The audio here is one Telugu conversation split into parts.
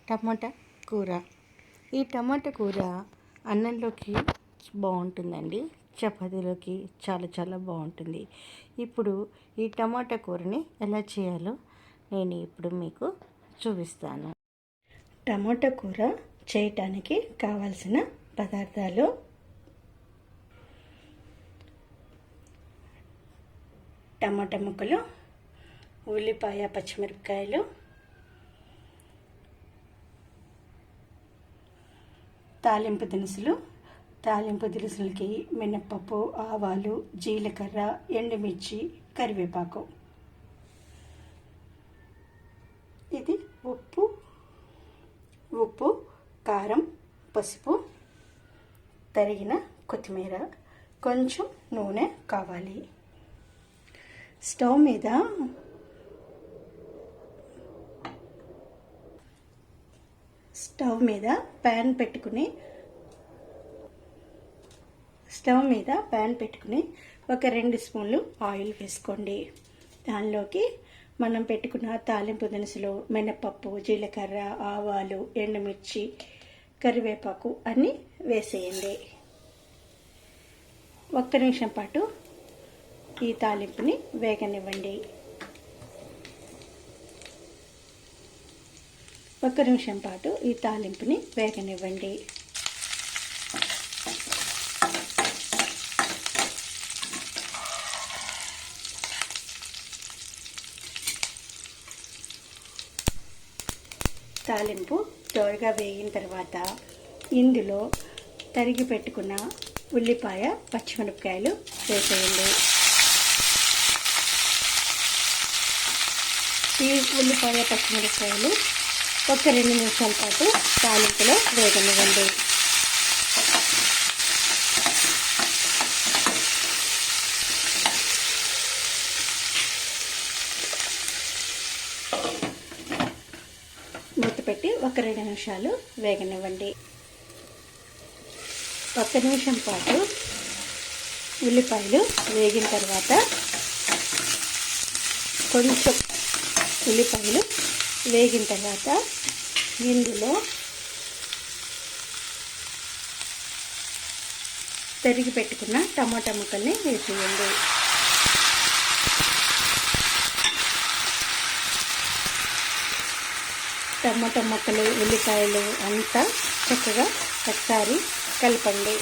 టమాటా కూర. ఈ టమాటా కూర అన్నంలోకి బాగుంటుందండి, చపాతీలోకి చాలా చాలా బాగుంటుంది. ఇప్పుడు ఈ టమాటా కూరని ఎలా చేయాలో నేను ఇప్పుడు మీకు చూపిస్తాను. టమాటా కూర చేయటానికి కావాల్సిన పదార్థాలు: టమాటా ముక్కలు, ఉల్లిపాయ, పచ్చిమిరపకాయలు, తాలింపు దినుసులు. తాలింపు దినుసులకి మినప్పప్పు, ఆవాలు, జీలకర్ర, ఎండుమిర్చి, కరివేపాకు. ఇది ఉప్పు, కారం, పసుపు, తరిగిన కొత్తిమీర, కొంచెం నూనె కావాలి. స్టవ్ మీద ప్యాన్ పెట్టుకుని ఒక 2 స్పూన్లు ఆయిల్ వేసుకోండి. దానిలోకి మనం పెట్టుకున్న తాలింపు దినుసులు, మినపప్పు, జీలకర్ర, ఆవాలు, ఎండుమిర్చి, కరివేపాకు అన్నీ వేసేయండి. 1 నిమిషం పాటు ఈ తాలింపుని వేగనివ్వండి. 1 నిమిషం పాటు ఈ తాలింపుని వేగనివ్వండి. తాలింపు త్వరగా వేగిన తర్వాత ఇందులో తరిగి పెట్టుకున్న ఉల్లిపాయ, పచ్చిమిరపకాయలు వేసేయండి. ఈ ఉల్లిపాయ, పచ్చిమిరపకాయలు 1-2 నిమిషాల పాటు తాలింపులో వేగనివ్వండి. మూత పెట్టి 1-2 నిమిషాలు వేగనివ్వండి. 1 నిమిషం పాటు ఉల్లిపాయలు వేగిన తర్వాత ఇందులో తరిగి పెట్టుకున్న టమాటా ముక్కల్ని వేసేయండి. టమాటా ముక్కలు, ఉల్లిపాయలు అంతా చక్కగా ఒకసారి కలపండి.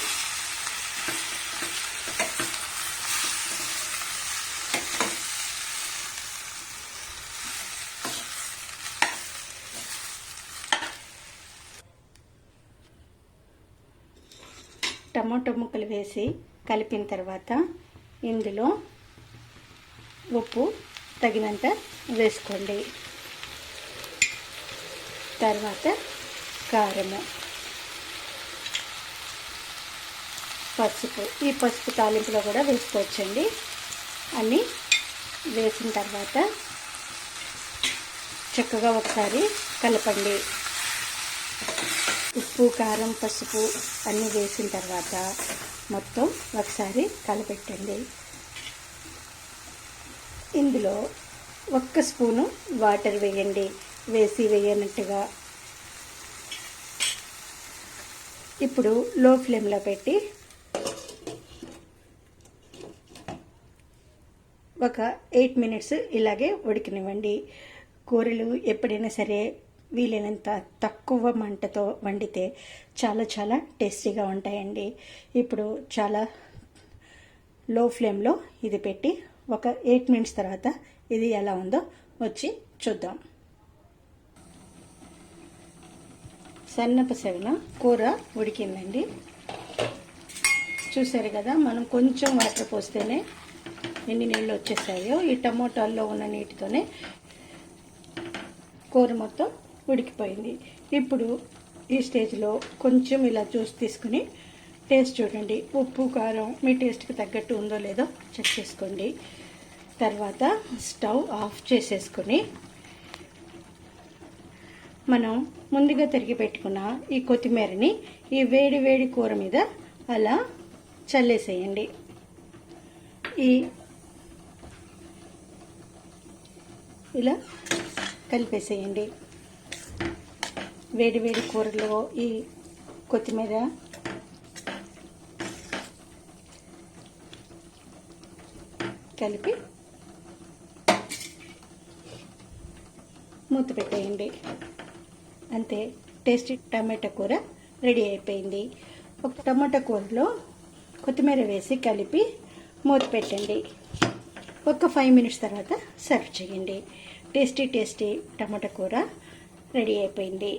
టమాటో ముక్కలు వేసి కలిపిన తర్వాత ఇందులో ఉప్పు తగినంత వేసుకోండి. తర్వాత కారము, పసుపు. ఈ పసుపు తాలింపులో కూడా వేసుకోవచ్చండి. అన్నీ వేసిన తర్వాత చక్కగా ఒకసారి కలపండి. ఉప్పు, కారం, పసుపు అన్నీ వేసిన తర్వాత మొత్తం ఒకసారి కలపెట్టండి. ఇందులో 1 స్పూను వాటర్ వేయండి. వేయనట్టుగా ఇప్పుడు లో ఫ్లేమ్లో పెట్టి ఒక 8 మినిట్స్ ఇలాగే ఉడికినివ్వండి. కూరలు ఎప్పుడైనా సరే వీలైనంత తక్కువ మంటతో వండితే చాలా చాలా టేస్టీగా ఉంటాయండి. ఇప్పుడు చాలా లో ఫ్లేమ్లో ఇది పెట్టి ఒక 8 మినిట్స్ తర్వాత ఇది ఎలా ఉందో వచ్చి చూద్దాం. సన్నపు సెవెన కూర ఉడికిందండి. చూసారు కదా, మనం కొంచెం వాటర్ పోస్తేనే ఎన్ని నీళ్ళు వచ్చేసాయో. ఈ టమోటాల్లో ఉన్న నీటితోనే కూర మొత్తం ఉడికిపోయింది. ఇప్పుడు ఈ స్టేజ్లో కొంచెం ఇలా జ్యూస్ తీసుకుని టేస్ట్ చూడండి. ఉప్పు, కారం మీ టేస్ట్కి తగ్గట్టు ఉందో లేదో చెక్ చేసుకోండి. తర్వాత స్టవ్ ఆఫ్ చేసేసుకుని మనం ముందుగా తరిగి పెట్టుకున్న ఈ కొత్తిమీరని ఈ వేడి వేడి కూర మీద అలా చల్లేసేయండి. ఇలా కలిపేసేయండి. వేడి వేడి కూరలో ఈ కొత్తిమీర కలిపి మూత పెట్టేయండి. అంతే, టేస్టీ టమాటా కూర రెడీ అయిపోయింది. ఒక టమాటా కూరలో కొత్తిమీర వేసి కలిపి మూత పెట్టండి. ఒక 5 మినిట్స్ తర్వాత సర్వ్ చేయండి. టేస్టీ టమాటా కూర రెడీ అయిపోయింది.